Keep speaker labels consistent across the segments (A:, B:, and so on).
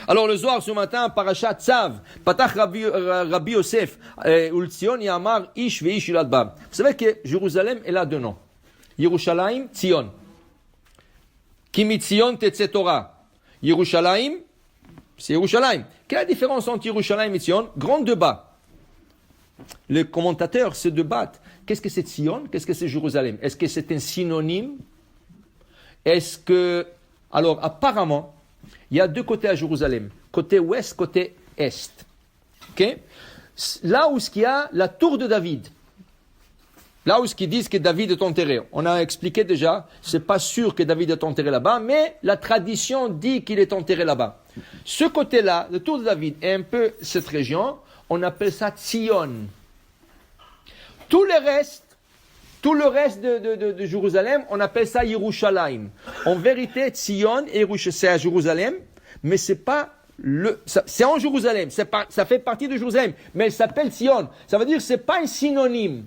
A: Alors le Zohar ce matin, Parashat Tzav, Patach Rabbi Yosef, Ultzion Yamar Ish Veish Iladba. Vous savez que Jérusalem elle a deux noms. Yerushalayim, Tzion. Kimi Tzion Tetze Torah. Yerushalayim, c'est Yerushalayim. Quelle est la différence entre Yerushalayim et Tzion? Grand débat. Les commentateurs se débattent. Qu'est-ce que c'est Tzion? Qu'est-ce que c'est Jérusalem? Est-ce que c'est un synonyme? Est-ce que... Alors apparemment, il y a deux côtés à Jérusalem. Côté ouest, côté est. Okay? Là où il y a la tour de David. Là où ils disent que David est enterré. On a expliqué déjà, c'est pas sûr que David est enterré là-bas, mais la tradition dit qu'il est enterré là-bas. Ce côté-là, le tour de David, et un peu cette région, on appelle ça Tzion. Tout le reste de Jérusalem, on appelle ça Yerushalayim. En vérité, Tzion, c'est à Jérusalem, mais c'est pas c'est en Jérusalem, ça fait partie de Jérusalem, mais elle s'appelle Tzion. Ça veut dire que c'est pas un synonyme.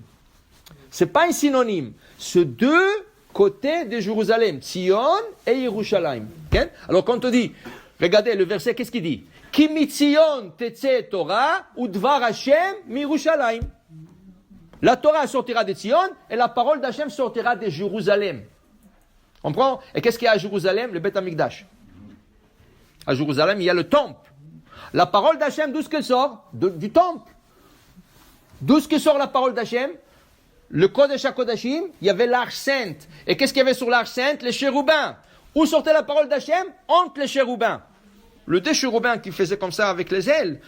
A: C'est pas un synonyme. C'est deux côtés de Jérusalem, Tzion et Yerushalayim. Okay? Alors quand on dit, regardez le verset, qu'est-ce qu'il dit? Ki mitzion tetze Torah udvar Hashem miYerushalayim. La Torah sortira de Tzion et la parole d'Hachem sortira de Jérusalem. On comprend? Et qu'est-ce qu'il y a à Jérusalem? Le Beth Amikdash. À Jérusalem, il y a le temple. La parole d'Hachem, d'où est-ce qu'elle sort? Du temple. D'où est-ce que sort la parole d'Hachem? Le Kodesh HaKodashim, il y avait l'arche sainte. Et qu'est-ce qu'il y avait sur l'arche sainte? Les chérubins. Où sortait la parole d'Hachem? Entre les chérubins. Le deux chérubins qui faisaient comme ça avec les ailes.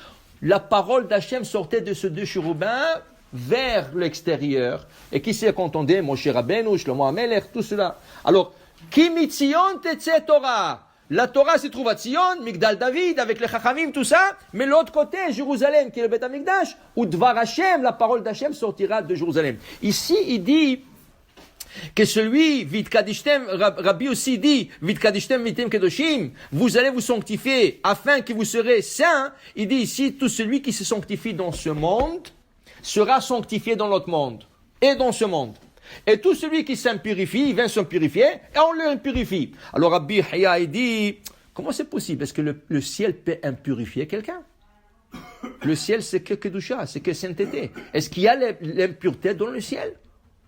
A: La parole d'Hachem sortait de ces deux chérubins vers l'extérieur. Et qui s'y contendait? Moshe Rabbeinu, Shlomo HaMelech, tout cela. Alors, Ki mitzion tetze Torah. La Torah se trouve à Tzion, Migdal David, avec les Chachamim, tout ça. Mais l'autre côté, Jérusalem, qui est le Beth Amikdash, où Dvar Hashem, la parole d'Hachem sortira de Jérusalem. Ici, il dit que celui, Vidkadishtem, Rabbi aussi dit, Vidkadishtem mitem kedoshim, vous allez vous sanctifier afin que vous serez saints. Il dit ici, tout celui qui se sanctifie dans ce monde sera sanctifié dans l'autre monde et dans ce monde. Et tout celui qui s'impurifie, il vient se purifier et on le purifie. Alors Rabbi Haya dit, comment c'est possible? Est-ce que le ciel peut impurifier quelqu'un? Le ciel c'est que Kedusha, c'est que sainteté. Est-ce qu'il y a l'impureté dans le ciel?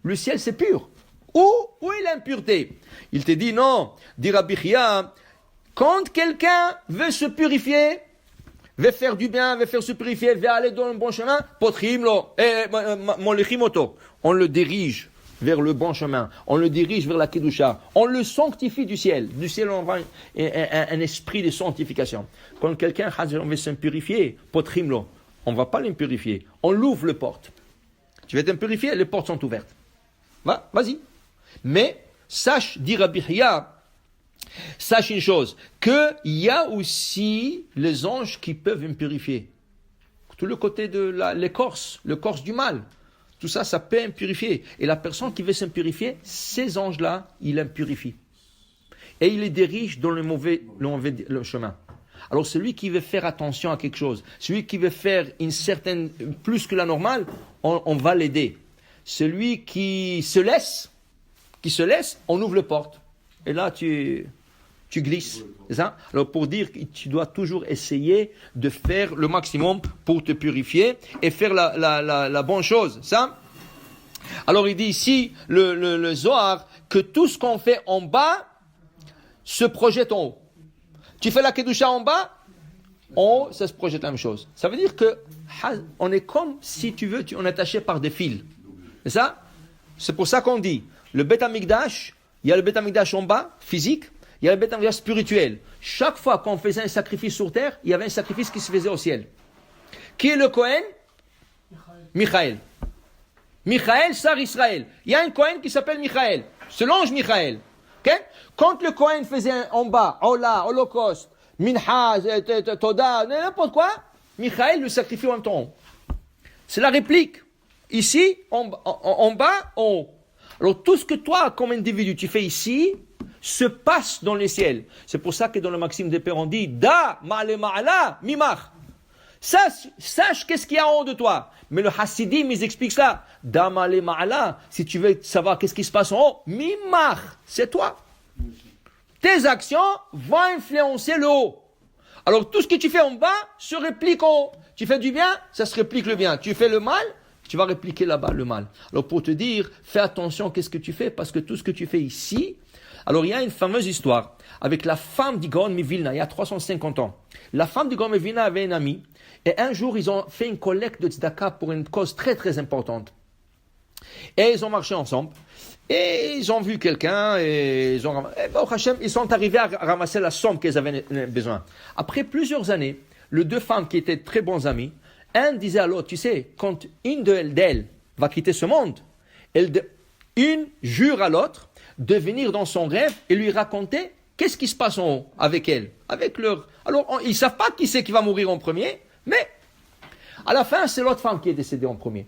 A: Le ciel c'est pur. Où est l'impureté? Il te dit non, dit Rabbi Haya, quand quelqu'un veut se purifier, veut faire du bien, veut faire se purifier, veut aller dans le bon chemin, potrimlo, on le dirige vers le bon chemin, on le dirige vers la Kedusha, on le sanctifie du ciel. Du ciel, on va un esprit de sanctification. Quand quelqu'un veut se purifier, potrimlo, on ne va pas l'impurifier, on l'ouvre les portes. Tu veux t'impurifier, les portes sont ouvertes. Vas-y. Mais, sache, dit Rabbi Haya, sache une chose, qu'il y a aussi les anges qui peuvent impurifier. Tout le côté de l'écorce, l'écorce du mal. Tout ça, ça peut impurifier. Et la personne qui veut s'impurifier, ces anges-là, ils l'impurifient. Et ils les dirigent dans le mauvais chemin. Alors celui qui veut faire attention à quelque chose, celui qui veut faire une certaine, plus que la normale, on va l'aider. Celui qui se laisse, on ouvre les portes. Et là, tu glisses. C'est ça? Alors pour dire que tu dois toujours essayer de faire le maximum pour te purifier et faire la bonne chose. Ça? Alors il dit ici, le Zohar, que tout ce qu'on fait en bas se projette en haut. Tu fais la Kedusha en bas, en haut, ça se projette la même chose. Ça veut dire que on est comme, si tu veux, on est attaché par des fils. C'est ça? C'est pour ça qu'on dit, le Beth Amikdash, il y a le Beth Amikdash en bas, physique, il y a le Beth Amikdash spirituel. Chaque fois qu'on faisait un sacrifice sur terre, il y avait un sacrifice qui se faisait au ciel. Qui est le Kohen? Michael. Michael, Sar Israël. Il y a un Kohen qui s'appelle Michael. C'est l'ange Michael. Okay? Quand le Kohen faisait en bas, Ola, Holocauste, Minhaz, Toda, n'importe quoi, Michael le sacrifie en même temps. C'est la réplique. Ici, en bas, en haut. Alors tout ce que toi, comme individu, tu fais ici, se passe dans les ciels. C'est pour ça que dans le Maxime des Pères, on dit Da ma'ale ma'ala mimach. Sache qu'est-ce qu'il y a en haut de toi. Mais le Hasidim, ils expliquent ça. Da ma'ale ma'ala, si tu veux savoir qu'est-ce qui se passe en haut, mimach, c'est toi. Tes actions vont influencer le haut. Alors tout ce que tu fais en bas se réplique en haut. Tu fais du bien, ça se réplique le bien. Tu fais le mal, tu vas répliquer là-bas le mal. Alors pour te dire, fais attention, qu'est-ce que tu fais? Parce que tout ce que tu fais ici, alors il y a une fameuse histoire avec la femme du Gaon Mivilna, il y a 350 ans. La femme du Gaon Mivilna avait un ami, et un jour ils ont fait une collecte de tzedaka pour une cause très très importante. Et ils ont marché ensemble, et ils ont vu quelqu'un, et ils sont arrivés à ramasser la somme qu'ils avaient besoin. Après plusieurs années, les deux femmes qui étaient très bons amis, un disait à l'autre, tu sais, quand une d'elles va quitter ce monde, une jure à l'autre de venir dans son rêve et lui raconter qu'est-ce qui se passe en haut avec elle, avec leur... Alors, ils ne savent pas qui c'est qui va mourir en premier, mais à la fin, c'est l'autre femme qui est décédée en premier.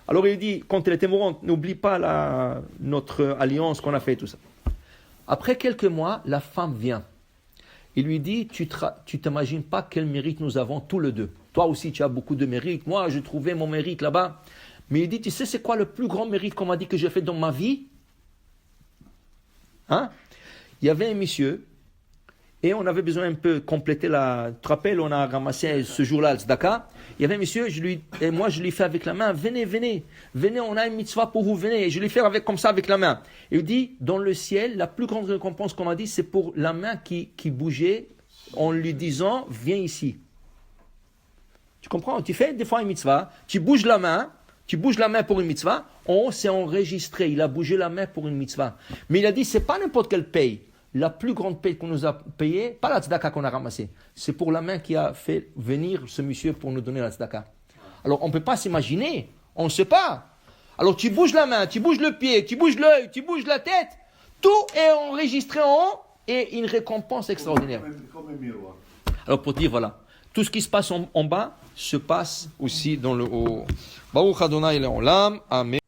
A: Alors il dit, quand elle était mourante, n'oublie pas notre alliance qu'on a fait, tout ça. Après quelques mois, la femme vient. Il lui dit, tu t'imagines pas quel mérite nous avons tous les deux. Toi aussi, tu as beaucoup de mérite. Moi, je trouvais mon mérite là-bas. Mais il dit, tu sais, c'est quoi le plus grand mérite qu'on m'a dit que j'ai fait dans ma vie? Hein? Il y avait un monsieur, et on avait besoin un peu compléter la... Tu te rappelles, on a ramassé ce jour-là le tzedaka. Il y avait un monsieur, et moi je lui fais avec la main, venez, on a une mitzvah pour vous, venez. Et je lui fais comme ça avec la main. Et il dit, dans le ciel, la plus grande récompense qu'on m'a dit, c'est pour la main qui bougeait en lui disant, viens ici. Tu comprends? Tu fais des fois une mitzvah, tu bouges la main pour une mitzvah, en haut c'est enregistré, il a bougé la main pour une mitzvah. Mais il a dit, c'est pas n'importe quelle paye. La plus grande paye qu'on nous a payée, pas la tzedaka qu'on a ramassée, c'est pour la main qui a fait venir ce monsieur pour nous donner la tzedaka. Alors on ne peut pas s'imaginer, on ne sait pas. Alors tu bouges la main, tu bouges le pied, tu bouges l'œil, tu bouges la tête, tout est enregistré en haut et une récompense extraordinaire.
B: Comme un miroir.
A: Alors pour dire voilà, tout ce qui se passe en bas se passe aussi dans le haut. Baruch Adonai Le'olam, Amen.